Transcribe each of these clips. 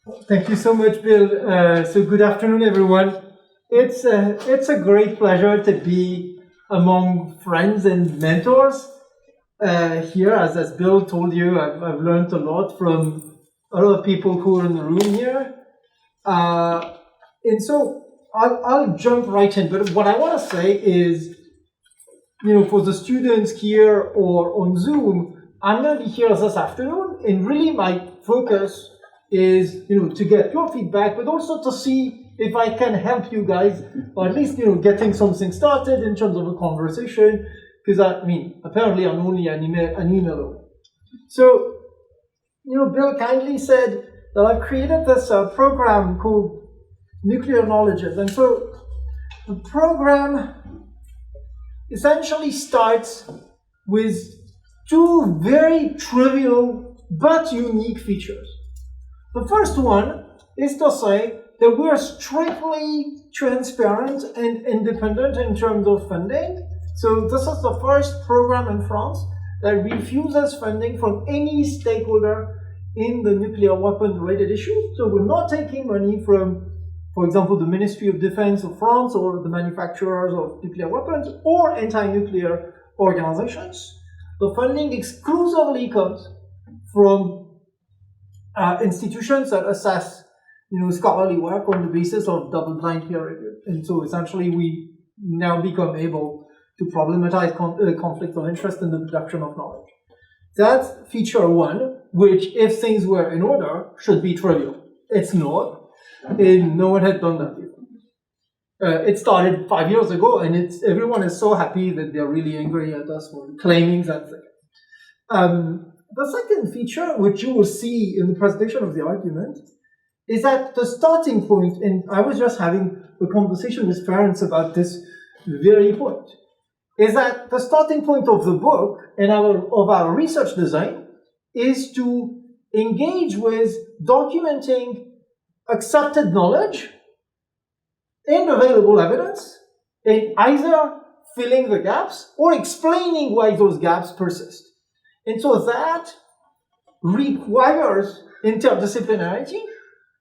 Thank you so much, Bill. So good afternoon, everyone. It's a great pleasure to be among friends and mentors here. As Bill told you, I've learned a lot from a lot of people who are in the room here. And so I'll jump right in. But what I want to say is, for the students here or on Zoom, I'm going to be here this afternoon, and really my focus is, to get your feedback, but also to see if I can help you guys, or at least, getting something started in terms of a conversation, because apparently I'm only an email away. So, Bill kindly said that I've created this program called Nuclear Knowledges. And so the program essentially starts with two very trivial but unique features. The first one is to say that we're strictly transparent and independent in terms of funding. So this is the first program in France that refuses funding from any stakeholder in the nuclear weapon-related issue. So we're not taking money from, for example, the Ministry of Defense of France or the manufacturers of nuclear weapons or anti-nuclear organizations. The funding exclusively comes from institutions that assess, scholarly work on the basis of double-blind peer review. And so essentially we now become able to problematize conflict of interest in the production of knowledge. That's feature one, which, if things were in order, should be trivial. It's not, and no one had done that before. It started 5 years ago, and everyone is so happy that they're really angry at us for claiming that thing. The second feature, which you will see in the presentation of the argument, is that the starting point, and I was just having a conversation with parents about this very point, is that the starting point of the book and of our research design is to engage with documenting accepted knowledge and available evidence, and either filling the gaps or explaining why those gaps persist. And so that requires interdisciplinarity,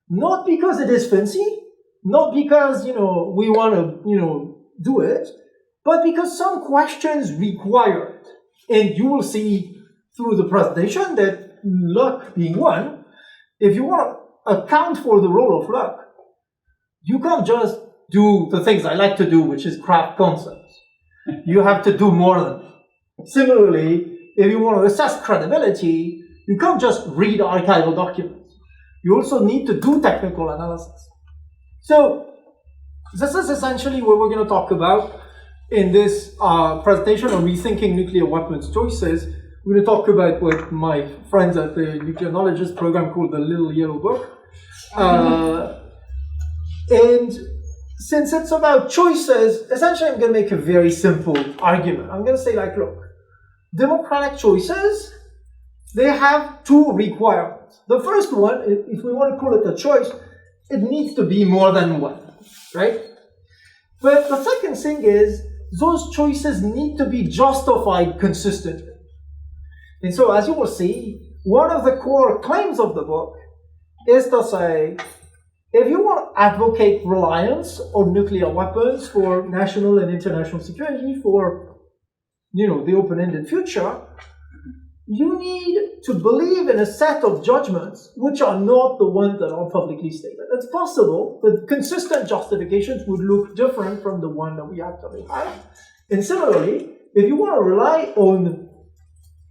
not because it is fancy, not because, we want to, do it, but because some questions require it. And you will see through the presentation that luck being one, if you want to account for the role of luck, you can't just do the things I like to do, which is craft concepts. You have to do more than that. Similarly, if you want to assess credibility, you can't just read archival documents. You also need to do technical analysis. So this is essentially what we're going to talk about in this presentation on rethinking nuclear weapons choices. We're going to talk about what my friends at the Nuclear Knowledges program called the Little Yellow Book. And since it's about choices, essentially I'm going to make a very simple argument. I'm going to say, look, democratic choices, they have two requirements. The first one, if we want to call it a choice, it needs to be more than one, right? But the second thing is, those choices need to be justified consistently. And so, as you will see, one of the core claims of the book is to say, if you want to advocate reliance on nuclear weapons for national and international security, for the open-ended future, you need to believe in a set of judgments which are not the ones that are publicly stated. It's possible, but consistent justifications would look different from the one that we actually have. And similarly, if you want to rely on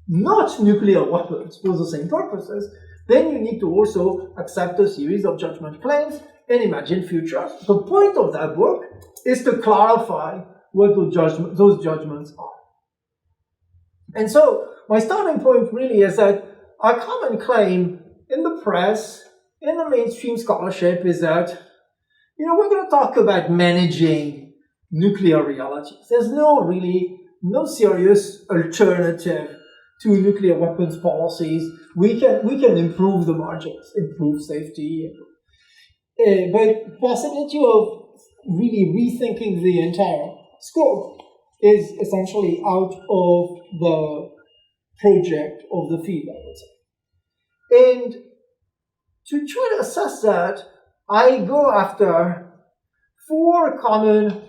not nuclear weapons for the same purposes, then you need to also accept a series of judgment claims and imagine futures. The point of that book is to clarify what those judgments are. And so my starting point really is that a common claim in the press, in the mainstream scholarship, is that, we're going to talk about managing nuclear realities. There's no serious alternative to nuclear weapons policies. We can improve the margins, improve safety, but possibility of really rethinking the entire scope is essentially out of the project of the field, I would say. And to try to assess that, I go after 4 common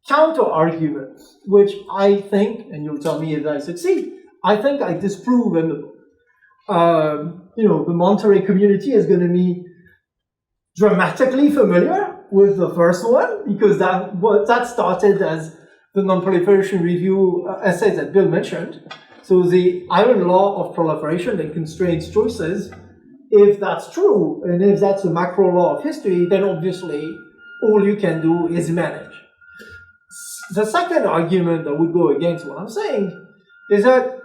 counter-arguments, which I think, and you'll tell me if I succeed, I think I disprove in the book. The Monterey community is going to be dramatically familiar with the first one, because that started as the Non-Proliferation Review essay that Bill mentioned. So the iron law of proliferation that constrains choices, if that's true, and if that's a macro law of history, then obviously all you can do is manage. The second argument that would go against what I'm saying is that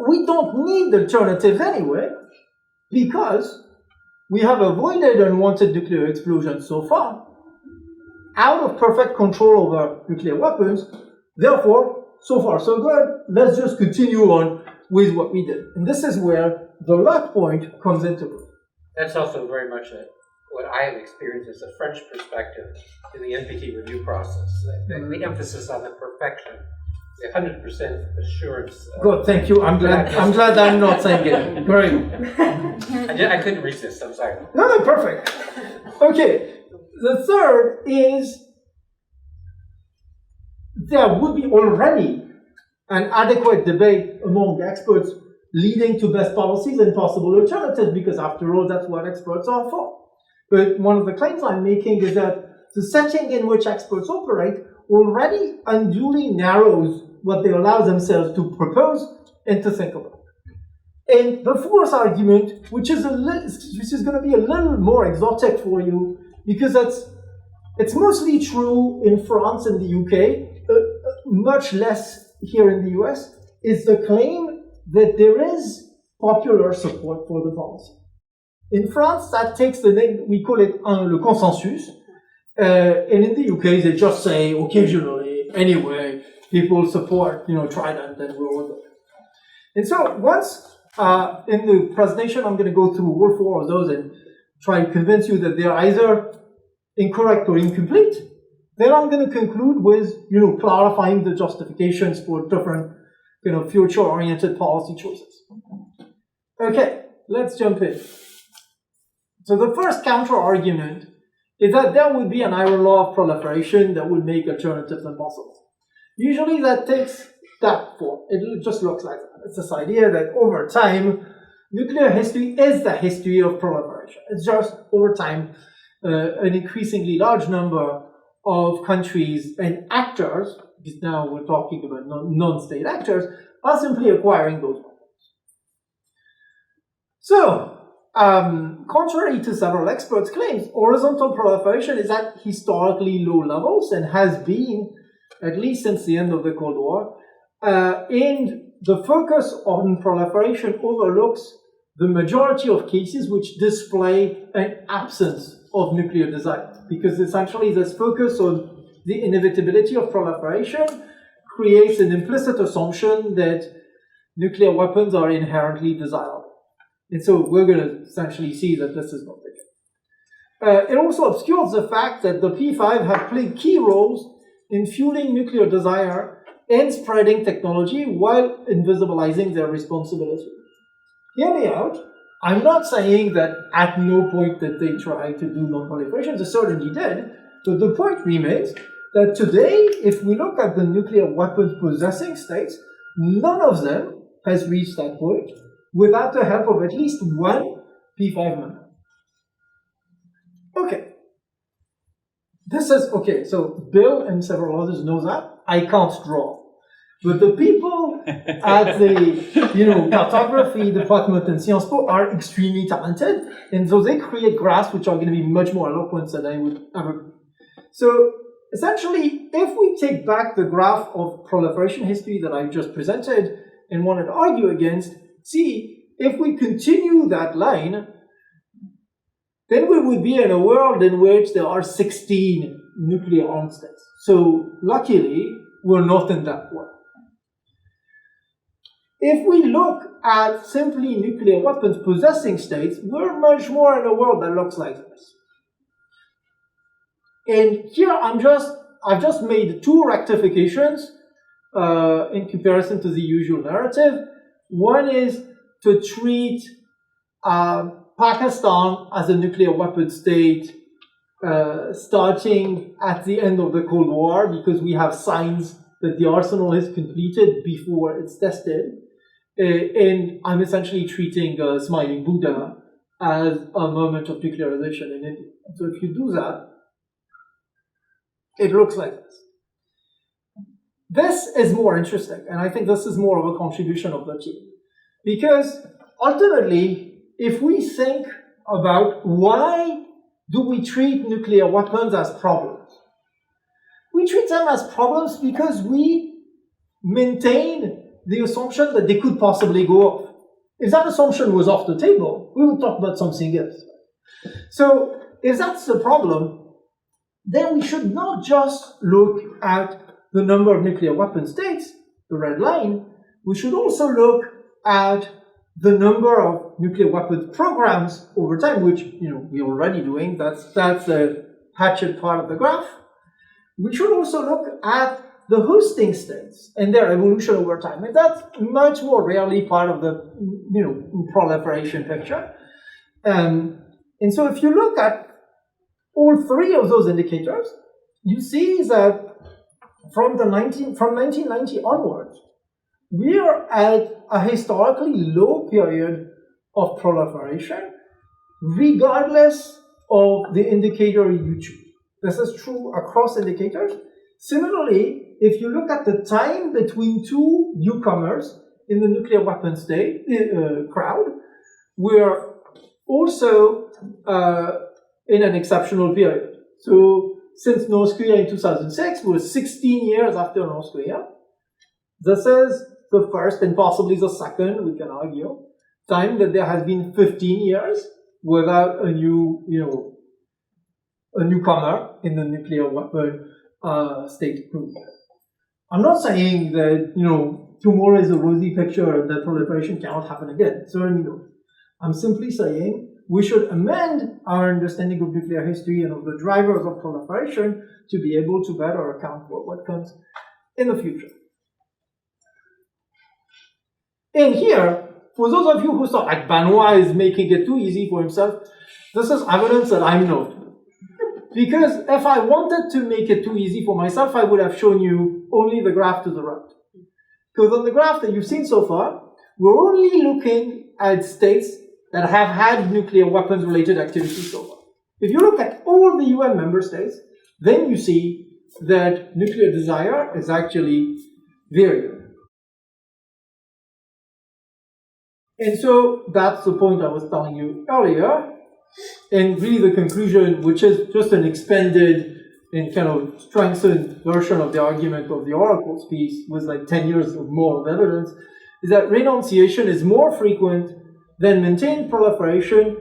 we don't need alternatives anyway, because we have avoided unwanted nuclear explosions so far, out of perfect control over nuclear weapons. Therefore, so far so good, let's just continue on with what we did. And this is where the luck point comes into play. That's also very much what I have experienced as a French perspective in the NPT review process. The emphasis on the perfection, the 100% assurance. Good, thank you. I'm glad I'm not saying it. Great. I couldn't resist, I'm sorry. No, perfect. Okay. The third is there would be already an adequate debate among experts leading to best policies and possible alternatives, because after all, that's what experts are for. But one of the claims I'm making is that the setting in which experts operate already unduly narrows what they allow themselves to propose and to think about. And the fourth argument, which is going to be a little more exotic for you, because it's mostly true in France and the UK, much less here in the US, is the claim that there is popular support for the policy. In France, that takes the name, we call it le consensus, and in the UK, they just say occasionally, anyway, people support, Trident, and we're all good. And so once, in the presentation, I'm going to go through all 4 of those and try to convince you that they're either incorrect or incomplete. Then I'm going to conclude with, clarifying the justifications for different, future-oriented policy choices. Okay, let's jump in. So the first counter-argument is that there would be an iron law of proliferation that would make alternatives impossible. Usually that takes that form. It just looks like that. It's this idea that over time, nuclear history is the history of proliferation. It's just over time, an increasingly large number of countries and actors, because now we're talking about non-state actors, are simply acquiring those weapons. So, contrary to several experts' claims, horizontal proliferation is at historically low levels and has been, at least since the end of the Cold War, and the focus on proliferation overlooks the majority of cases which display an absence of nuclear desire, because essentially this focus on the inevitability of proliferation creates an implicit assumption that nuclear weapons are inherently desirable. And so we're going to essentially see that this is not the case. It also obscures the fact that the P5 have played key roles in fueling nuclear desire and spreading technology while invisibilizing their responsibility. Hear me out. I'm not saying that at no point did they try to do non-proliferation. They certainly did. But the point remains that today, if we look at the nuclear weapons possessing states, none of them has reached that point without the help of at least one P5 member. Okay. So Bill and several others know that. I can't draw. But the people at the cartography department in Sciences Po are extremely talented, and so they create graphs which are going to be much more eloquent than I would ever be. So essentially, if we take back the graph of proliferation history that I just presented and wanted to argue against, see, if we continue that line, then we would be in a world in which there are 16 nuclear armed states. So luckily, we're not in that world. If we look at simply nuclear weapons possessing states, we're much more in a world that looks like this. And here I've just made 2 rectifications in comparison to the usual narrative. One is to treat Pakistan as a nuclear weapon state starting at the end of the Cold War, because we have signs that the arsenal is completed before it's tested. And I'm essentially treating Smiling Buddha as a moment of nuclearization in India. So if you do that, it looks like this. This is more interesting, and I think this is more of a contribution of the team. Because ultimately, if we think about why do we treat nuclear weapons as problems, we treat them as problems because we maintain the assumption that they could possibly go off. If that assumption was off the table, we would talk about something else. So if that's the problem, then we should not just look at the number of nuclear weapon states, the red line. We should also look at the number of nuclear weapons programs over time, which we're already doing. That's the hatchet part of the graph. We should also look at the hosting states and their evolution over time, and that's much more rarely part of the proliferation picture. And so, if you look at all three of those indicators, you see that from 1990 onwards, we are at a historically low period of proliferation, regardless of the indicator you choose. This is true across indicators. Similarly, if you look at the time between two newcomers in the nuclear weapon state crowd, we're also in an exceptional period. So since North Korea in 2006, we're 16 years after North Korea. This is the first and possibly the second, we can argue, time that there has been 15 years without a newcomer in the nuclear weapon state group. I'm not saying that tomorrow is a rosy picture and that proliferation cannot happen again. Certainly not. I'm simply saying we should amend our understanding of nuclear history and of the drivers of proliferation to be able to better account for what comes in the future. And here, for those of you who thought like Benoît is making it too easy for himself, this is evidence that I'm not. Because if I wanted to make it too easy for myself, I would have shown you only the graph to the right. Because on the graph that you've seen so far, we're only looking at states that have had nuclear weapons-related activity so far. If you look at all the UN member states, then you see that nuclear desire is actually variable. And so that's the point I was telling you earlier. And really the conclusion, which is just an expanded and kind of strengthened version of the argument of the oracles piece with like 10 years or more of evidence, is that renunciation is more frequent than maintained proliferation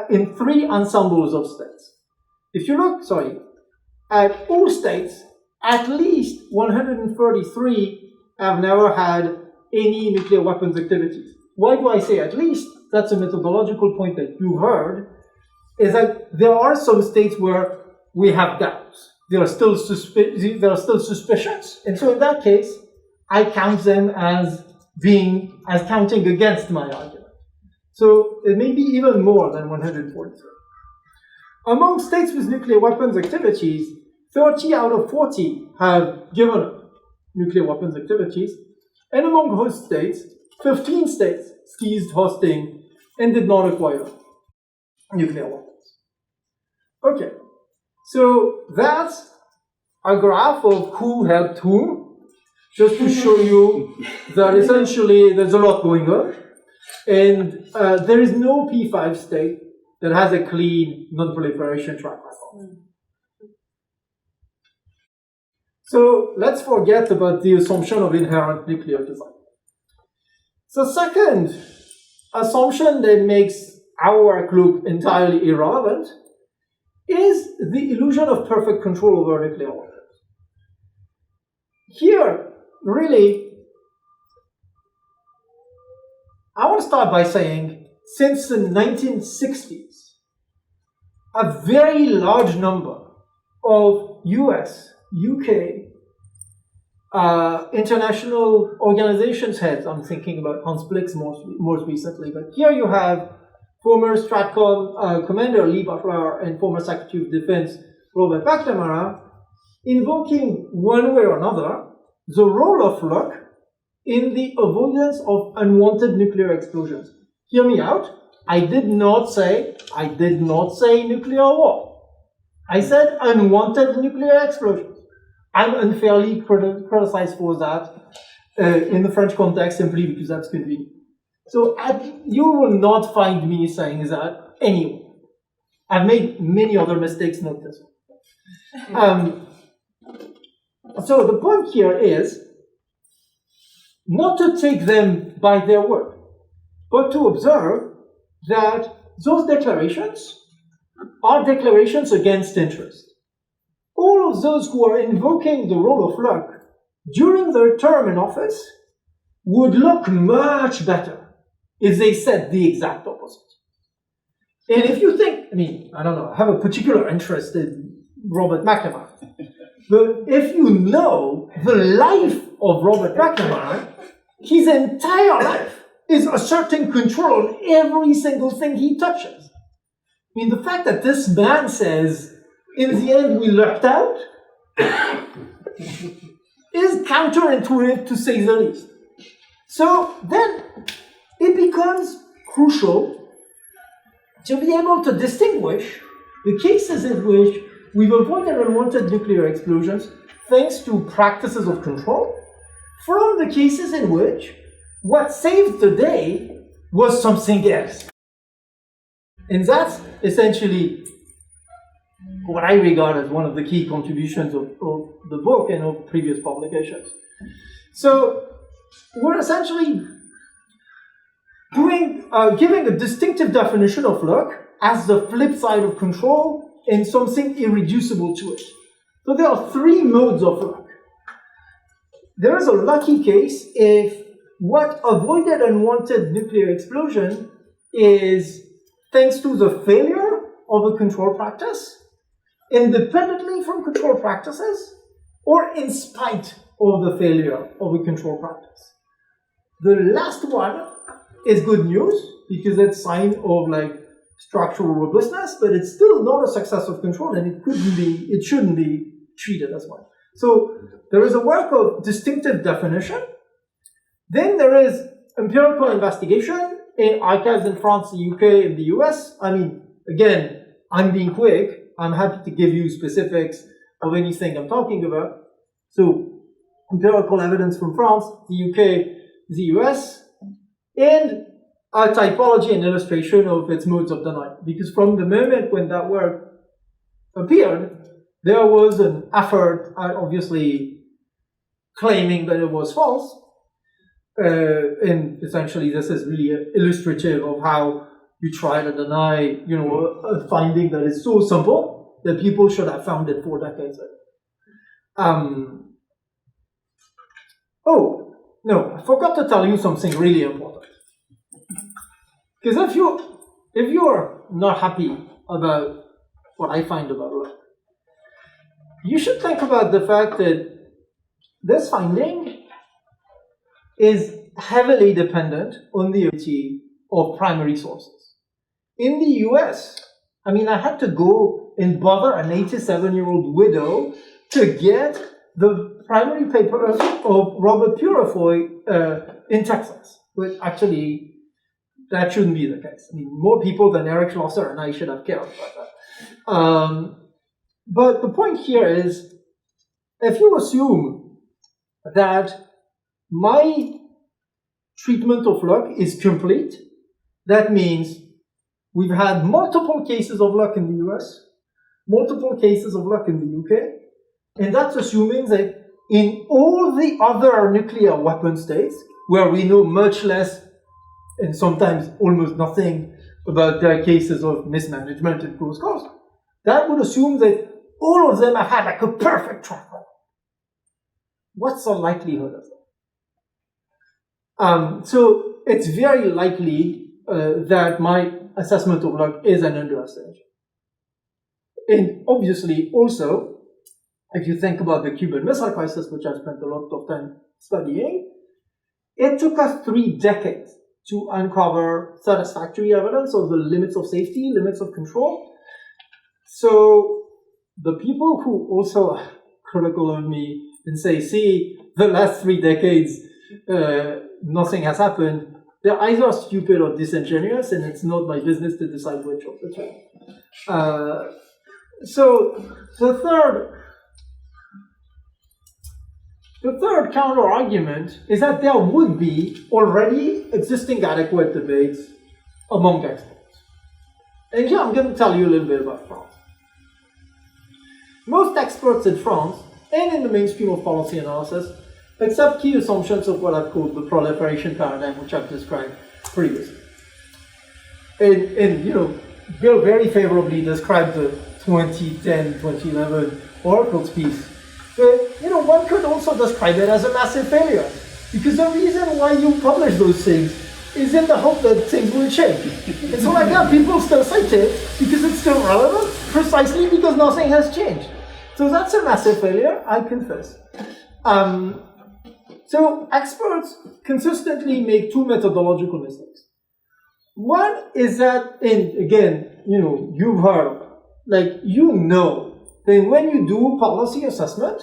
in three ensembles of states. If you look, at all states, at least 133 have never had any nuclear weapons activities. Why do I say at least? That's a methodological point that you heard, is that there are some states where we have doubts. There are still suspicions. And so in that case, I count them as counting against my argument. So it may be even more than 143. Among states with nuclear weapons activities, 30 out of 40 have given up nuclear weapons activities. And among host states, 15 states ceased hosting and did not acquire nuclear weapons. Okay, so that's a graph of who helped whom, just to show you that essentially there's a lot going on. And there is no P5 state that has a clean non-proliferation track record. So let's forget about the assumption of inherent nuclear design. The second assumption that makes our work look entirely irrelevant is the illusion of perfect control over nuclear weapons. Here, really, I want to start by saying, since the 1960s, a very large number of US, UK, international organizations heads, I'm thinking about Hans Blix most recently, but here you have former Stratcom commander Lee Butler and former Secretary of Defense Robert McNamara, invoking one way or another the role of luck in the avoidance of unwanted nuclear explosions. Hear me out. I did not say nuclear war. I said unwanted nuclear explosions. I'm unfairly criticized for that in the French context simply because that's convenient. So you will not find me saying that anyway. I've made many other mistakes, not this one. So the point here is not to take them by their word, but to observe that those declarations are declarations against interest. All of those who are invoking the role of luck during their term in office would look much better if they said the exact opposite. And if you think, I don't know, I have a particular interest in Robert McNamara, but if you know the life of Robert McNamara, his entire life is asserting control on every single thing he touches. The fact that this man says, in the end we lucked out, is counterintuitive to say the least. So then it becomes crucial to be able to distinguish the cases in which we've avoided unwanted nuclear explosions thanks to practices of control from the cases in which what saved the day was something else. And that's essentially what I regard as one of the key contributions of the book and of previous publications. So we're essentially giving a distinctive definition of luck as the flip side of control and something irreducible to it. So there are three modes of luck. There is a lucky case if what avoided unwanted nuclear explosion is thanks to the failure of a control practice, independently from control practices, or in spite of the failure of a control practice. The last one is good news because it's a sign of structural robustness, but it's still not a success of control, and it shouldn't be treated as one. So there is a work of distinctive definition. Then there is empirical investigation in archives in France, the UK, and the US. Again, I'm being quick. I'm happy to give you specifics of anything I'm talking about. So empirical evidence from France, the UK, the US, and a typology and illustration of its modes of denial. Because from the moment when that work appeared, there was an effort at obviously claiming that it was false. And essentially this is really illustrative of how you try to deny, a finding that is so simple that people should have found it 4 decades ago. Oh, no, I forgot to tell you something really important. Because if you're not happy about what I find about luck, you should think about the fact that this finding is heavily dependent on the ability of primary sources. In the US, I had to go and bother an 87-year-old widow to get the primary papers of Robert Purifoy in Texas. But actually, that shouldn't be the case. More people than Eric Schlosser and I should have cared about that. But the point here is, if you assume that my treatment of luck is complete, that means we've had multiple cases of luck in the US, multiple cases of luck in the UK, and that's assuming that in all the other nuclear weapon states, where we know much less and sometimes almost nothing about their cases of mismanagement and close calls, that would assume that all of them have had a perfect track record. What's the likelihood of that? So it's very likely that my assessment of luck is an underestimation. And obviously also, if you think about the Cuban Missile Crisis, which I spent a lot of time studying, it took us 3 decades to uncover satisfactory evidence of the limits of safety, limits of control. So the people who also are critical of me and say, see, the last 3 decades, nothing has happened, they're either stupid or disingenuous, and it's not my business to decide which of the two. So the third counter-argument is that there would be already existing adequate debates among experts. And here I'm going to tell you a little bit about France. Most experts in France, and in the mainstream of policy analysis, accept key assumptions of what I've called the proliferation paradigm, which I've described previously. And Bill very favorably described the 2010-2011 Oracle's piece. But, one could also describe it as a massive failure, because the reason why you publish those things is in the hope that things will change. And so people still cite it because it's still relevant, precisely because nothing has changed. So that's a massive failure, I confess. So experts consistently make 2 methodological mistakes. One is that, and again, you've heard, that when you do policy assessment,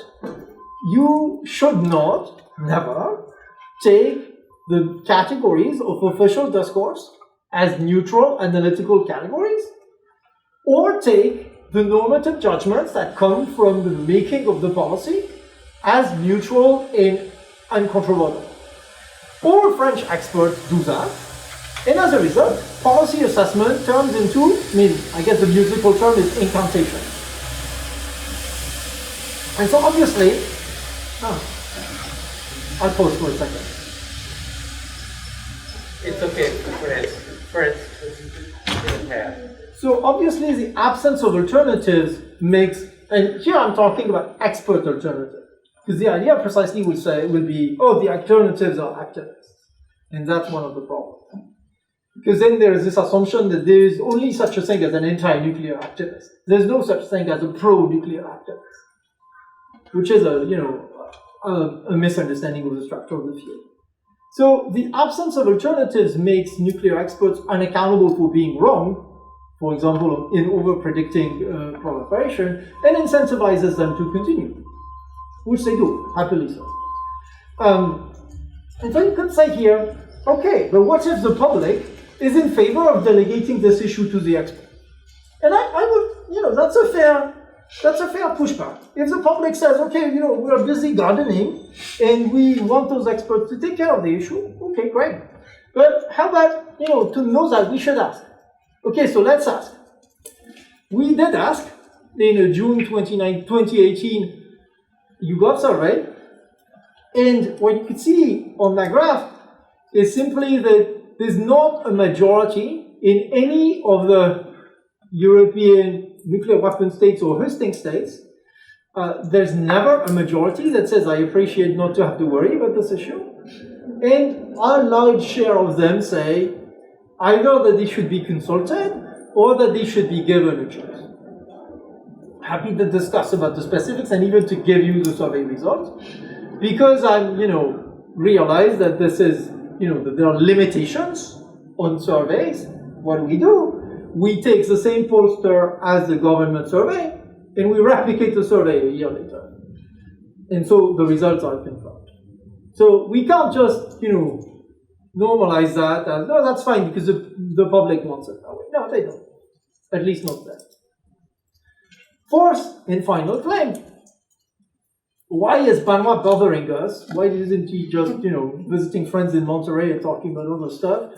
you should not, never, take the categories of official discourse as neutral analytical categories, or take the normative judgments that come from the making of the policy as neutral and uncontrovertible. All French experts do that, and as a result, policy assessment turns into, I guess the musical term is incantation. And so obviously, I'll pause for a second. It's okay, France didn't have. So obviously the absence of alternatives makes, and here I'm talking about expert alternatives, because the idea precisely will be, the alternatives are activists. And that's one of the problems. Because then there is this assumption that there is only such a thing as an anti-nuclear activist. There's no such thing as a pro-nuclear activist, which is a misunderstanding of the structure of the field. So the absence of alternatives makes nuclear experts unaccountable for being wrong, for example, in over-predicting proliferation, and incentivizes them to continue, which they do, happily so. And so you could say here, okay, but what if the public is in favor of delegating this issue to the expert? And I would, that's a fair pushback. If the public says, okay, we're busy gardening and we want those experts to take care of the issue, okay, great. But how about, to know that we should ask? Okay, so let's ask. We did ask in June 2018 YouGov survey, and what you could see on that graph is simply that there's not a majority in any of the European nuclear weapon states or hosting states. There's never a majority that says, I appreciate not to have to worry about this issue. And a large share of them say either that they should be consulted or that they should be given a choice. Happy to discuss about the specifics and even to give you the survey results, because I, realize that this is, that there are limitations on surveys. What do? We take the same pollster as the government survey, and we replicate the survey a year later. And so the results are confirmed. So we can't just, normalize that as, no, that's fine because the public wants it that way. No, they don't. At least not that. Fourth and final claim. Why is Benoît bothering us? Why isn't he just, visiting friends in Monterey and talking about other stuff?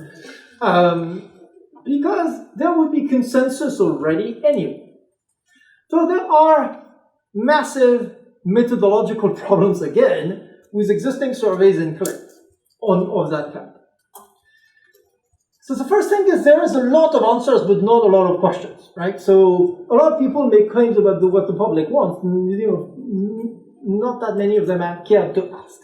Because there would be consensus already anyway. So there are massive methodological problems again with existing surveys and claims of that kind. So the first thing is there is a lot of answers but not a lot of questions, right? So a lot of people make claims about what the public wants, not that many of them care to ask.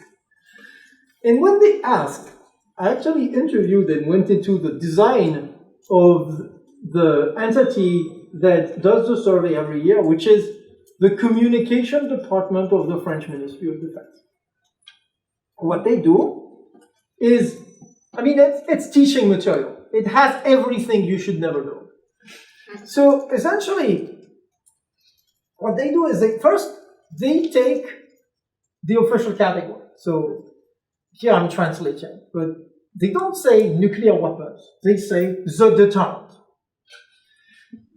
And when they ask, I actually interviewed and went into the design of the entity that does the survey every year, which is the communication department of the French Ministry of Defense. What they do is I mean, it's teaching material. It has everything you should never know. So essentially, what they do is they take the official category. So here I'm translating, but they don't say nuclear weapons. They say the deterrent.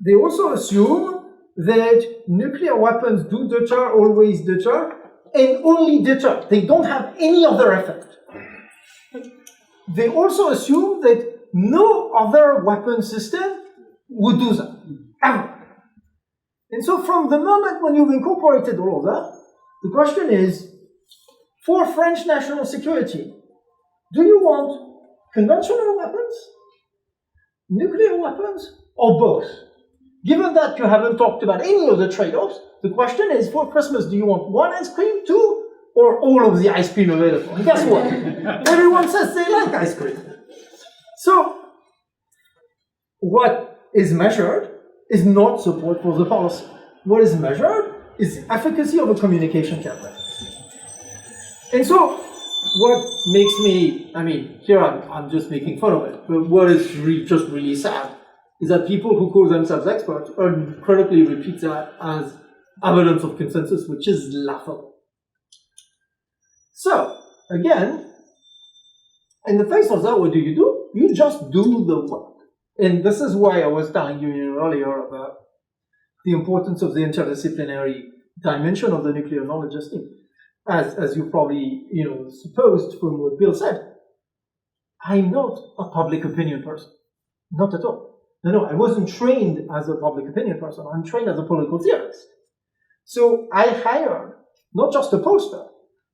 They also assume that nuclear weapons do deter, always deter, and only deter. They don't have any other effect. They also assume that no other weapon system would do that, ever. And so from the moment when you've incorporated all of that, the question is, for French national security, do you want conventional weapons, nuclear weapons, or both? Given that you haven't talked about any of the trade-offs, the question is, for Christmas, do you want one ice cream, two, or all of the ice cream available? And guess what? Everyone says they like ice cream. So, what is measured is not support for the policy. What is measured is the efficacy of a communication campaign. And so, what makes me, I mean, here I'm just making fun of it, but what is just really sad is that people who call themselves experts critically repeat that as evidence of consensus, which is laughable. So, again, in the face of that, what do? You just do the work. And this is why I was telling you earlier about the importance of the interdisciplinary dimension of the nuclear knowledge esteem. As you probably supposed from what Bill said, I'm not a public opinion person. Not at all. No, I wasn't trained as a public opinion person. I'm trained as a political theorist. So I hired not just a poster,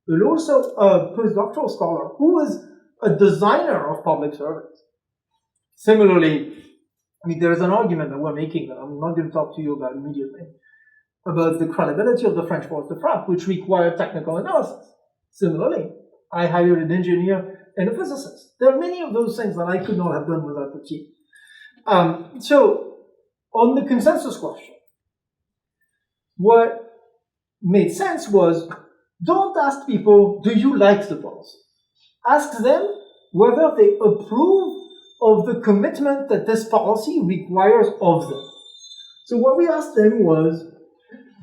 but also a postdoctoral scholar who was a designer of public service. Similarly, I mean, there is an argument that we're making that I'm not going to talk to you about immediately, about the credibility of the French force de frappe, which required technical analysis. Similarly, I hired an engineer and a physicist. There are many of those things that I could not have done without the team. So, on the consensus question, what made sense was, don't ask people, do you like the policy? Ask them whether they approve of the commitment that this policy requires of them. So what we asked them was,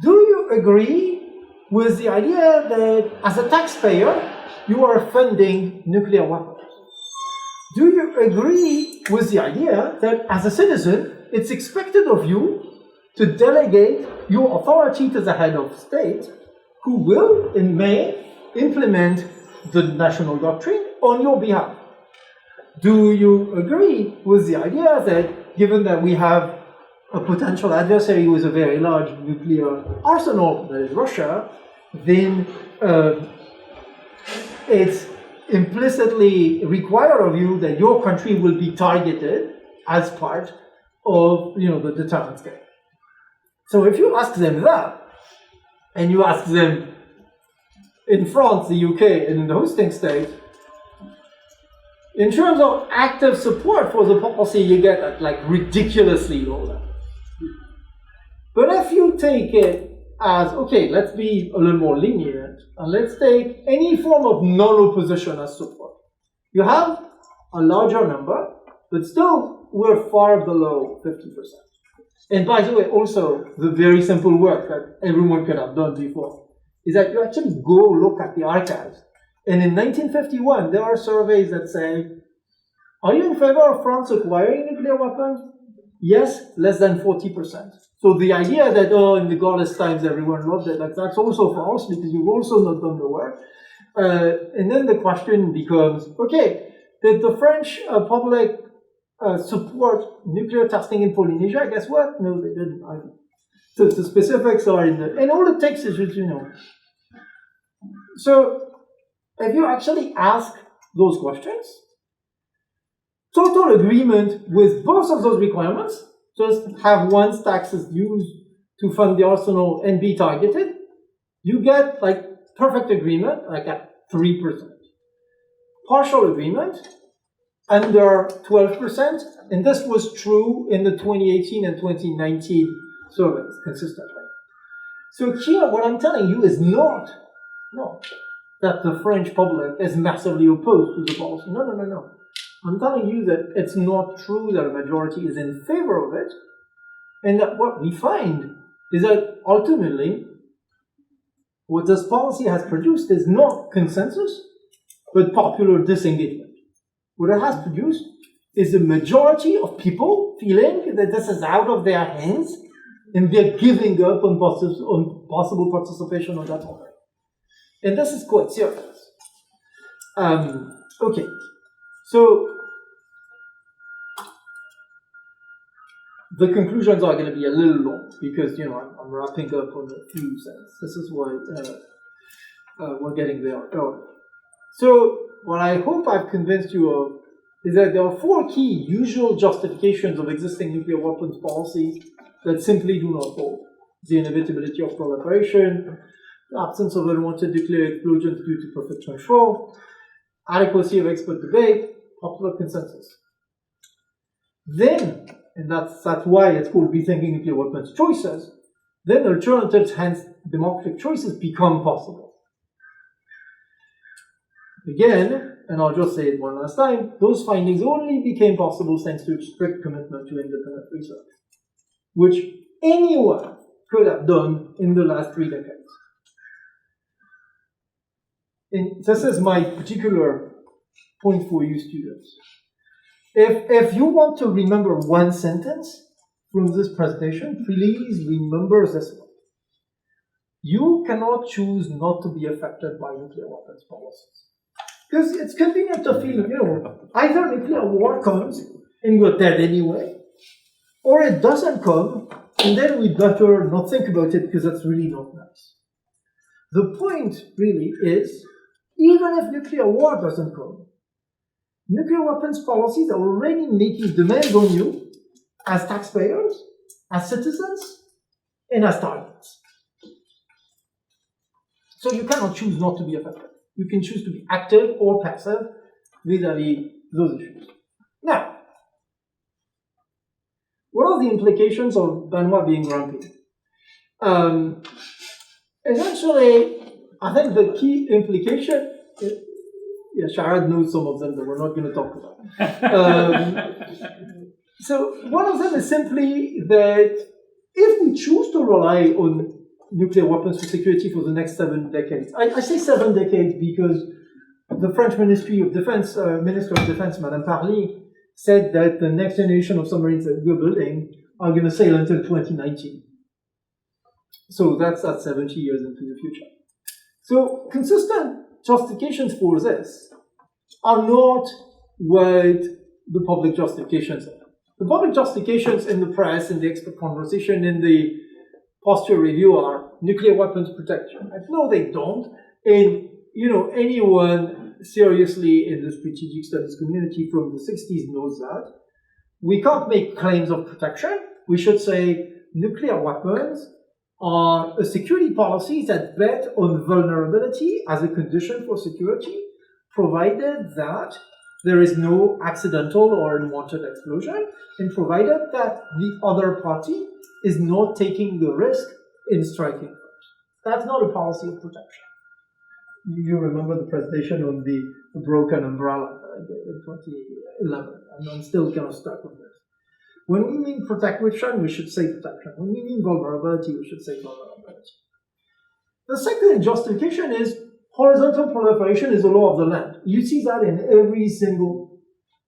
do you agree with the idea that as a taxpayer, you are funding nuclear weapons? Do you agree with the idea that as a citizen, it's expected of you to delegate your authority to the head of state, who will and may implement the national doctrine on your behalf? Do you agree with the idea that, given that we have a potential adversary with a very large nuclear arsenal, that is Russia, then it's implicitly required of you that your country will be targeted as part of the deterrence game? So if you ask them that, and you ask them in France, the UK, and in the hosting state, in terms of active support for the policy, you get at like ridiculously low level. But if you take it as, okay, let's be a little more lenient, and let's take any form of non-opposition as support. You have a larger number, but still we're far below 50%. And by the way, also, the very simple work that everyone could have done before is that you actually go look at the archives. And in 1951, there are surveys that say, are you in favor of France acquiring nuclear weapons? Yes, less than 40%. So the idea that, in the Gaullist times everyone loved it, that's also false because you've also not done the work. And then the question becomes, okay, did the French public support nuclear testing in Polynesia? Guess what? No, they didn't either. So the specifics are in the, and all it takes is just, So if you actually ask those questions, total agreement with both of those requirements, just have one's taxes used to fund the arsenal and be targeted, you get like perfect agreement, like at 3%. Partial agreement, under 12%, and this was true in the 2018 and 2019 surveys consistently. So here, what I'm telling you is not that the French public is massively opposed to the policy. No. I'm telling you that it's not true that a majority is in favor of it, and that what we find is that ultimately what this policy has produced is not consensus, but popular disengagement. What it has produced is a majority of people feeling that this is out of their hands and they're giving up on possible participation on that topic. And this is quite serious. Okay, so the conclusions are going to be a little long because, I'm wrapping up on a few cents. This is why we're getting there early. So what I hope I've convinced you of is that there are 4 key usual justifications of existing nuclear weapons policy that simply do not hold. The inevitability of proliferation, the absence of unwanted nuclear explosions due to perfect control, adequacy of expert debate, popular consensus. Then, and that's why it's called Rethinking Nuclear Weapons Choices, then alternatives, hence democratic choices, become possible. Again, and I'll just say it one last time, those findings only became possible thanks to a strict commitment to independent research, which anyone could have done in the last 3 decades. And this is my particular point for you students. If you want to remember one sentence from this presentation, please remember this one. You cannot choose not to be affected by nuclear weapons policies. Because it's convenient to feel, either nuclear war comes and we're dead anyway, or it doesn't come, and then we better not think about it because that's really not nice. The point really is, even if nuclear war doesn't come, nuclear weapons policies are already making demands on you as taxpayers, as citizens, and as targets. So you cannot choose not to be affected. You can choose to be active or passive vis-a-vis those issues. Now, what are the implications of Benoît being grumpy? Essentially, I think the key implication, Sharad knows some of them that we're not going to talk about. So one of them is simply that if we choose to rely on nuclear weapons for security for the next 7 decades, I say 7 decades because the French Ministry of Defense, Minister of Defense, Madame Parly, said that the next generation of submarines that we're building are going to sail until 2019. So that's 70 years into the future. So consistent justifications for this are not what the public justifications are. The public justifications in the press, in the expert conversation, in the posture review are nuclear weapons protection. No, they don't. And, anyone seriously in the strategic studies community from the 60s knows that. We can't make claims of protection. We should say nuclear weapons are a security policy that bet on vulnerability as a condition for security, provided that there is no accidental or unwanted explosion, and provided that the other party is not taking the risk in striking first. That's not a policy of protection. You remember the presentation on the broken umbrella that I did in 2011, and I'm still kind of stuck with this. When we mean protection, we should say protection. When we mean vulnerability, we should say vulnerability. The second justification is horizontal proliferation is the law of the land. You see that in every single...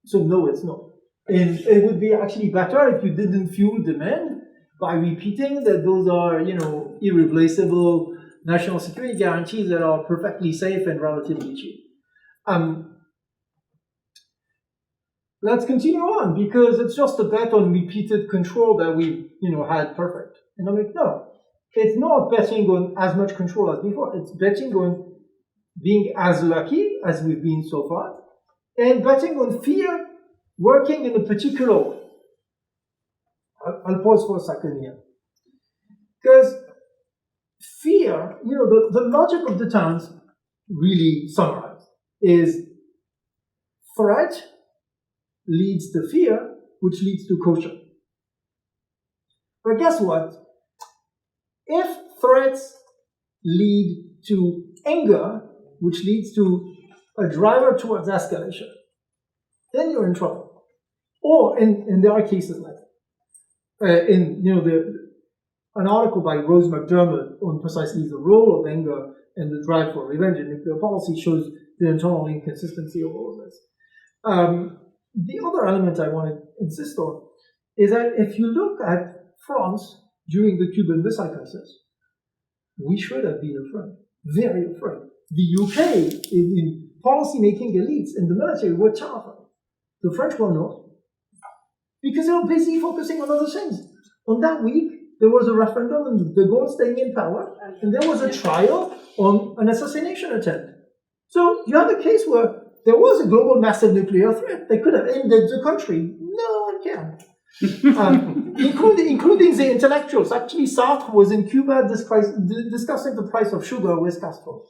So no, it's not. And it would be actually better if you didn't fuel demand by repeating that those are, irreplaceable national security guarantees that are perfectly safe and relatively cheap. Let's continue on, because it's just a bet on repeated control that we, had perfect. And I'm like, no, it's not betting on as much control as before. It's betting on being as lucky as we've been so far, and betting on fear working in a particular way. I'll pause for a second here. Because fear, the logic of the terms really summarized is threat leads to fear, which leads to caution. But guess what? If threats lead to anger, which leads to a driver towards escalation, then you're in trouble. Or, and there are cases like that. An article by Rose McDermott on precisely the role of anger and the drive for revenge in nuclear policy shows the internal inconsistency of all of this. The other element I want to insist on is that if you look at France during the Cuban Missile Crisis, we should have been afraid, very afraid. The UK, in policy-making elites in the military, were terrified. The French were not, because they were busy focusing on other things. On that week, there was a referendum on de Gaulle staying in power, and there was a trial on an assassination attempt. So you have a case where there was a global massive nuclear threat. They could have ended the country. No one can. Including the intellectuals. Actually, Sartre was in Cuba discussing the price of sugar with Castro.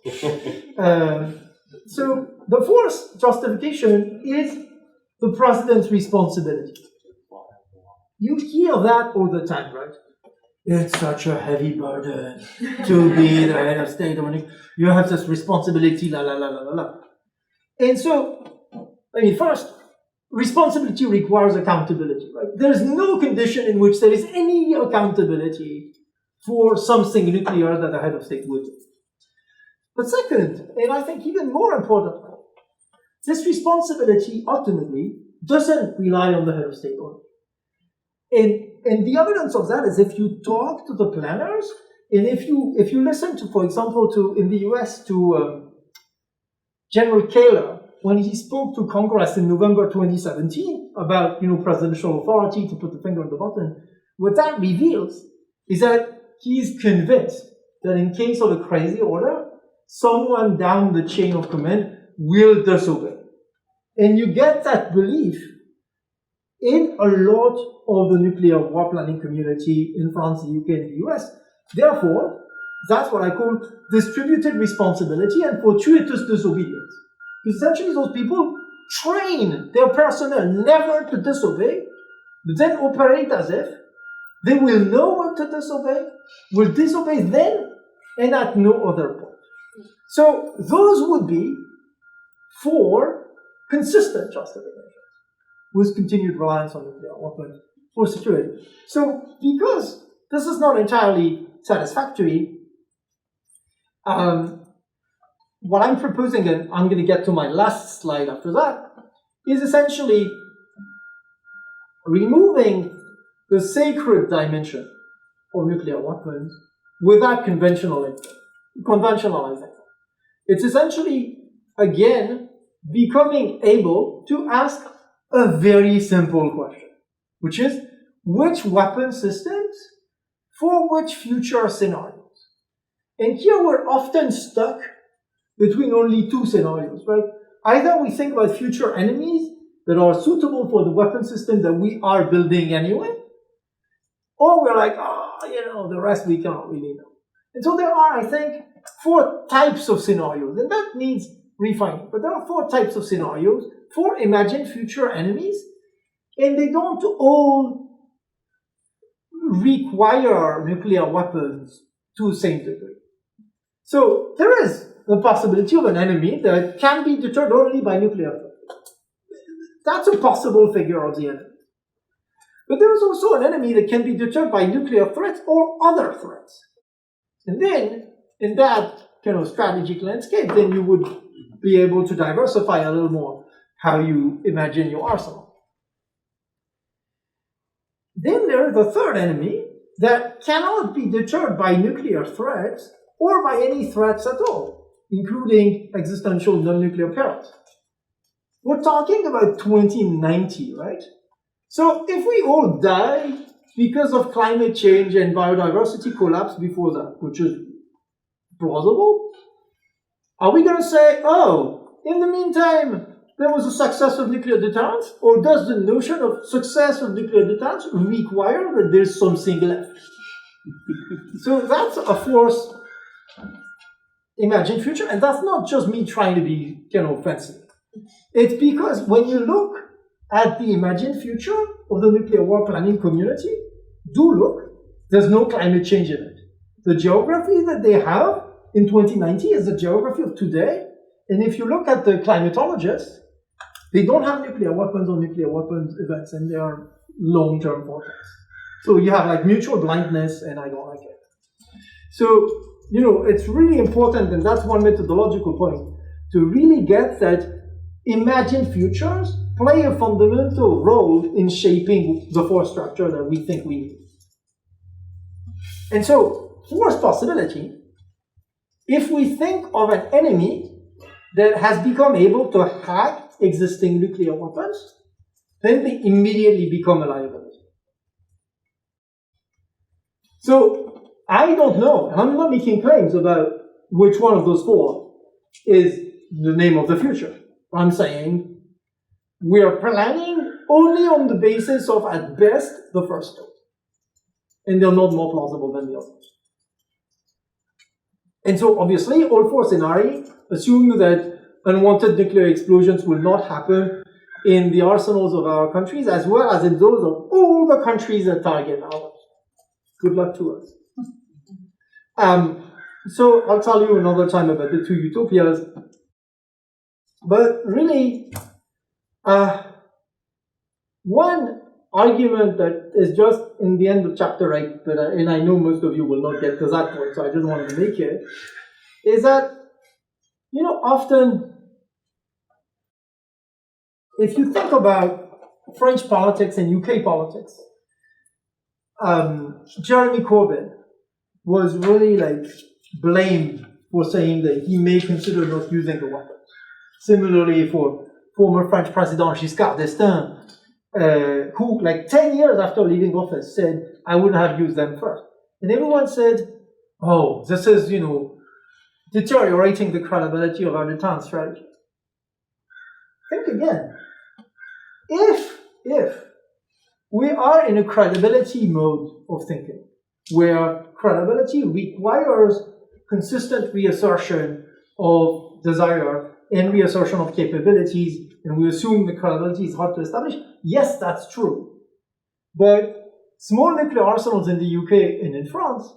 So the fourth justification is the president's responsibility. You hear that all the time, right? It's such a heavy burden to be the head of state. You have this responsibility, la la la la la la. And so, first, responsibility requires accountability, right? There's no condition in which there is any accountability for something nuclear that the head of state would do. But second, and I think even more importantly, this responsibility ultimately doesn't rely on the head of state only. And the evidence of that is if you talk to the planners, and if you listen to, for example, in the US to General Kaler, when he spoke to Congress in November 2017 about presidential authority to put the finger on the button, what that reveals is that he's convinced that in case of a crazy order, someone down the chain of command will disobey. And you get that belief in a lot of the nuclear war planning community in France, the UK, and the US. Therefore, that's what I call distributed responsibility and fortuitous disobedience. Essentially, those people train their personnel never to disobey, but then operate as if they will know what to disobey, will disobey then, and at no other point. So those would be four consistent justifications with continued reliance on nuclear weapons for security. So because this is not entirely satisfactory, what I'm proposing, and I'm going to get to my last slide after that, is essentially removing the sacred dimension of nuclear weapons without conventionalizing. It's essentially, again, becoming able to ask a very simple question, which is, which weapon systems for which future scenarios? And here we're often stuck between only two scenarios, right? Either we think about future enemies that are suitable for the weapon system that we are building anyway, or we're like, the rest we cannot really know. And so there are, I think, four types of scenarios, and that needs refining. But there are four types of scenarios for imagined future enemies, and they don't all require nuclear weapons to the same degree. So there is the possibility of an enemy that can be deterred only by nuclear threat. That's a possible figure of the enemy. But there is also an enemy that can be deterred by nuclear threats or other threats. And then, in that kind of strategic landscape, then you would be able to diversify a little more how you imagine your arsenal. Then there is the third enemy that cannot be deterred by nuclear threats or by any threats at all, including existential non-nuclear perils. We're talking about 2090, right? So if we all die because of climate change and biodiversity collapse before that, which is plausible, are we going to say, in the meantime, there was a success of nuclear deterrence? Or does the notion of success of nuclear deterrence require that there's something left? So that's a fourth imagined future, and that's not just me trying to be fancy. It's because when you look at the imagined future of the nuclear war planning community, there's no climate change in it. The geography that they have in 2090 is the geography of today, and if you look at the climatologists, They don't have nuclear weapons or nuclear weapons events, and they are long-term forecasts. So you have like mutual blindness, and I don't like it. So, it's really important, and that's one methodological point, to really get that imagined futures play a fundamental role in shaping the force structure that we think we need. And so, fourth possibility, if we think of an enemy that has become able to hack existing nuclear weapons, then they immediately become a liability. So, I don't know, and I'm not making claims about which one of those four is the name of the future. I'm saying we are planning only on the basis of, at best, the first two. And they're not more plausible than the others. And so, obviously, all four scenarios assume that unwanted nuclear explosions will not happen in the arsenals of our countries, as well as in those of all the countries that target ours. Good luck to us. So, I'll tell you another time about the two utopias. But really, one argument that is just in the end of chapter 8, and I know most of you will not get to that point, so I just wanted to make it, is that, often, if you think about French politics and UK politics, Jeremy Corbyn was really blamed for saying that he may consider not using the weapons. Similarly, for former French President Giscard d'Estaing, who, 10 years after leaving office, said, I would have used them first. And everyone said, oh, this is, deteriorating the credibility of our deterrence strategy. Think again. If we are in a credibility mode of thinking, where credibility requires consistent reassertion of desire and reassertion of capabilities, and we assume the credibility is hard to establish, yes, that's true. But small nuclear arsenals in the UK and in France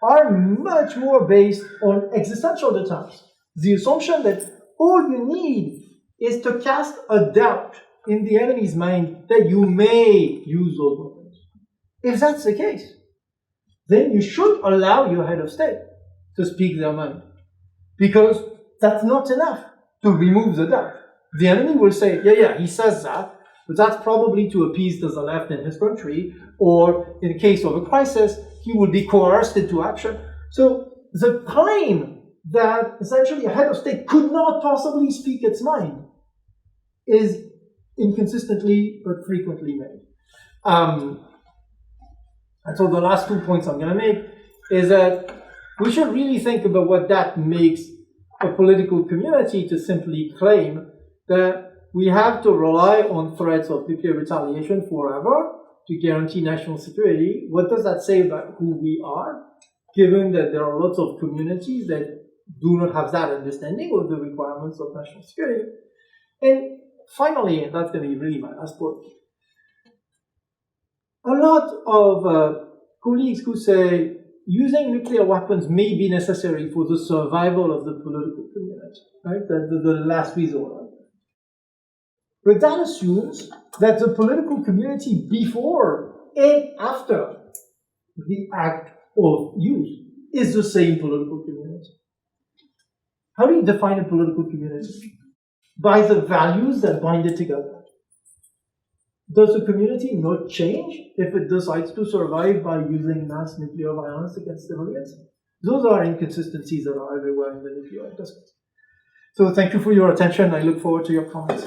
are much more based on existential deterrence. The assumption that all you need is to cast a doubt in the enemy's mind that you may use those weapons. If that's the case, then you should allow your head of state to speak their mind. Because that's not enough to remove the doubt. The enemy will say, yeah, he says that, but that's probably to appease the left in his country, or in the case of a crisis, he will be coerced into action. So the claim that essentially a head of state could not possibly speak its mind is inconsistently but frequently made. And so the last 2 points I'm going to make is that we should really think about what that makes a political community to simply claim that we have to rely on threats of nuclear retaliation forever to guarantee national security. What does that say about who we are, given that there are lots of communities that do not have that understanding of the requirements of national security? And finally, and that's going to be really my last point, a lot of colleagues who say using nuclear weapons may be necessary for the survival of the political community, right? The last resort. Right? But that assumes that the political community before and after the act of use is the same political community. How do you define a political community? By the values that bind it together. Does the community not change if it decides to survive by using mass nuclear violence against civilians? Those are inconsistencies that are everywhere in the nuclear industry. So thank you for your attention. I look forward to your comments.